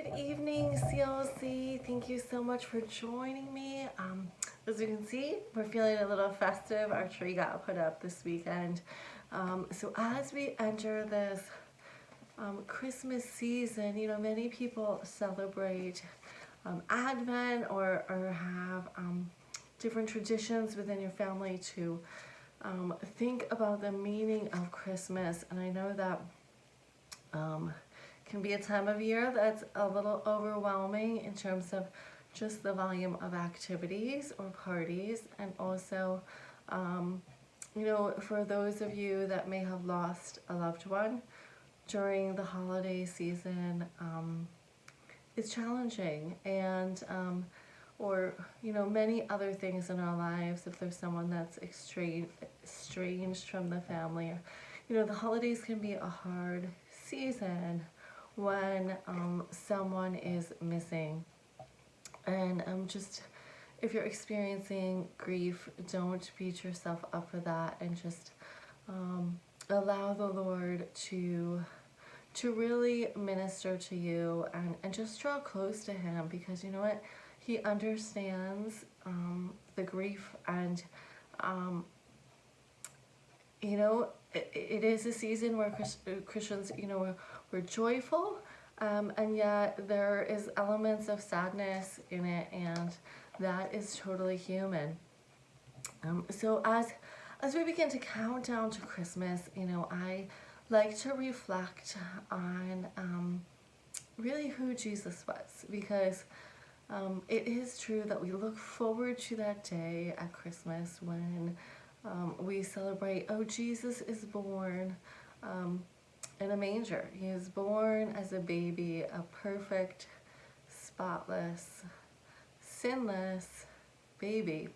Good evening, CLC. Thank you so much for joining me. As you can see, we're feeling a little festive. Our tree got put up this weekend. So as we enter this Christmas season, many people celebrate Advent or have different traditions within your family to think about the meaning of Christmas. And I know that can be a time of year that's a little overwhelming in terms of just the volume of activities or parties, and also for those of you that may have lost a loved one during the holiday season, it's challenging, and or many other things in our lives. If there's someone that's estranged from the family, the holidays can be a hard season when someone is missing. And just if you're experiencing grief, don't beat yourself up for that, and just allow the Lord to really minister to you, and just draw close to Him, because you know what, He understands the grief, and it is a season where Christians, we're joyful, and yet there is elements of sadness in it, and that is totally human. So as we begin to count down to Christmas, I like to reflect on really who Jesus was, because it is true that we look forward to that day at Christmas when we celebrate, oh, Jesus is born in a manger. He is born as a baby, a perfect, spotless, sinless baby.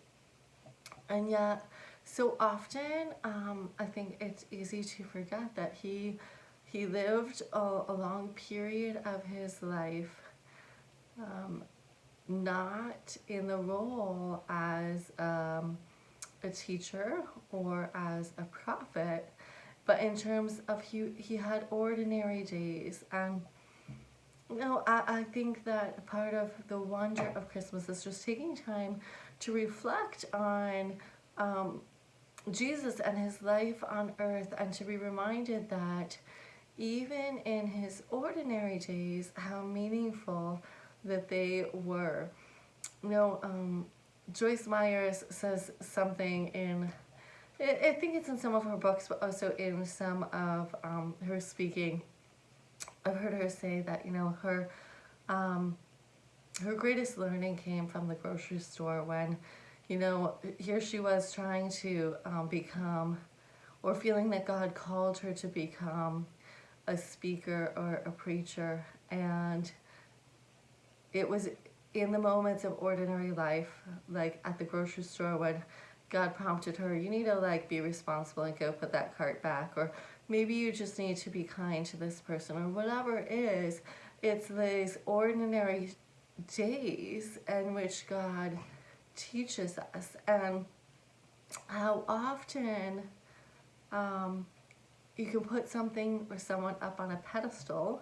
And yet, so often, I think it's easy to forget that he lived a long period of his life, not in the role as a teacher or as a prophet, but in terms of he had ordinary days. And I think that part of the wonder of Christmas is just taking time to reflect on Jesus and his life on earth, and to be reminded that even in his ordinary days, how meaningful that they were. Joyce Myers says something in, I think it's in some of her books, but also in some of her speaking. I've heard her say that, her greatest learning came from the grocery store when, here she was trying to become, or feeling that God called her to become a speaker or a preacher. And it was in the moments of ordinary life, like at the grocery store, when God prompted her, you need to be responsible and go put that cart back, or maybe you just need to be kind to this person, or whatever it is. It's these ordinary days in which God teaches us, and how often you can put something or someone up on a pedestal,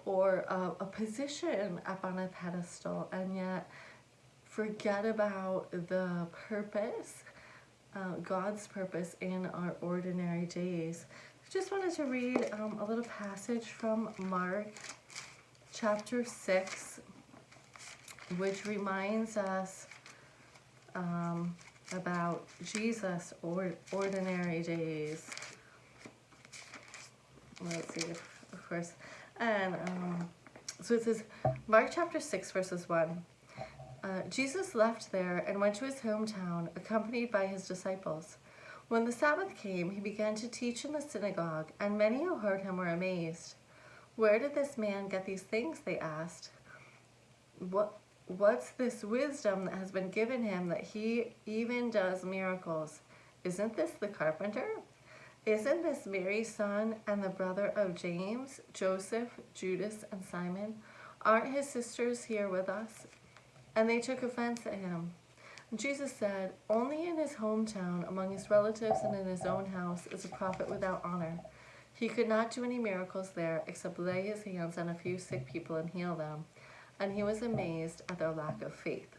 or a position up on a pedestal, and yet forget about the purpose, God's purpose in our ordinary days. I just wanted to read a little passage from Mark chapter 6, which reminds us about Jesus' ordinary days. Let's see, of course. And so it says, Mark chapter 6, verses 1. Jesus left there and went to his hometown, accompanied by his disciples. When the Sabbath came, he began to teach in the synagogue, and many who heard him were amazed. Where did this man get these things? They asked. What's this wisdom that has been given him, that he even does miracles? Isn't this the carpenter? Isn't this Mary's son, and the brother of James, Joseph, Judas, and Simon? Aren't his sisters here with us? And they took offense at him. Jesus said, only in his hometown, among his relatives, and in his own house is a prophet without honor. He could not do any miracles there except lay his hands on a few sick people and heal them. And he was amazed at their lack of faith.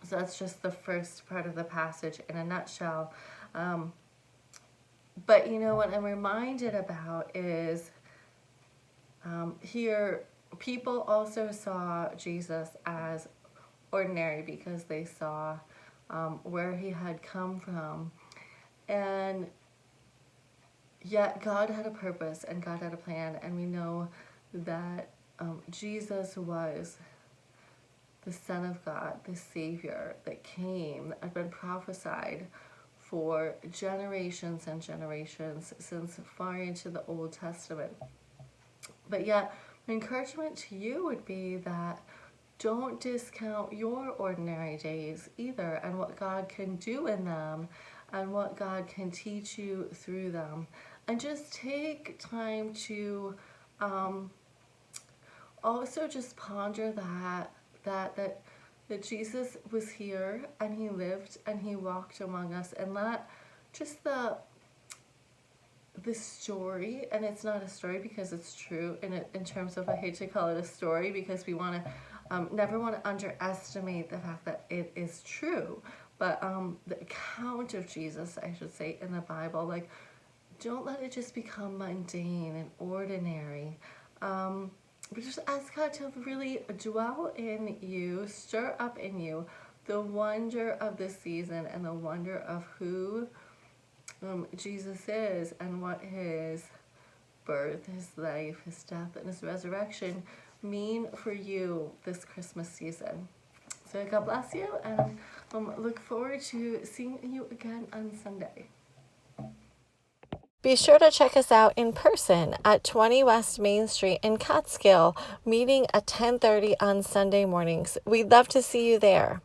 So that's just the first part of the passage in a nutshell. But what I'm reminded about is here people also saw Jesus as ordinary because they saw where he had come from. And yet God had a purpose and God had a plan, and we know that Jesus was the Son of God, the Savior that came, that had been prophesied for generations and generations since far into the Old Testament. But yet, my encouragement to you would be that don't discount your ordinary days either, and what God can do in them and what God can teach you through them. And just take time to also just ponder that Jesus was here and he lived and he walked among us, and that just the story, and it's not a story because it's true in terms of, I hate to call it a story because we want to never want to underestimate the fact that it is true, but the account of Jesus, I should say, in the Bible, like, don't let it just become mundane and ordinary. But just ask God to really dwell in you, stir up in you the wonder of this season and the wonder of who Jesus is and what his birth, his life, his death, and his resurrection mean for you this Christmas season. So God bless you, and look forward to seeing you again on Sunday. Be sure to check us out in person at 20 West Main Street in Catskill, meeting at 10:30 on Sunday mornings. We'd love to see you there.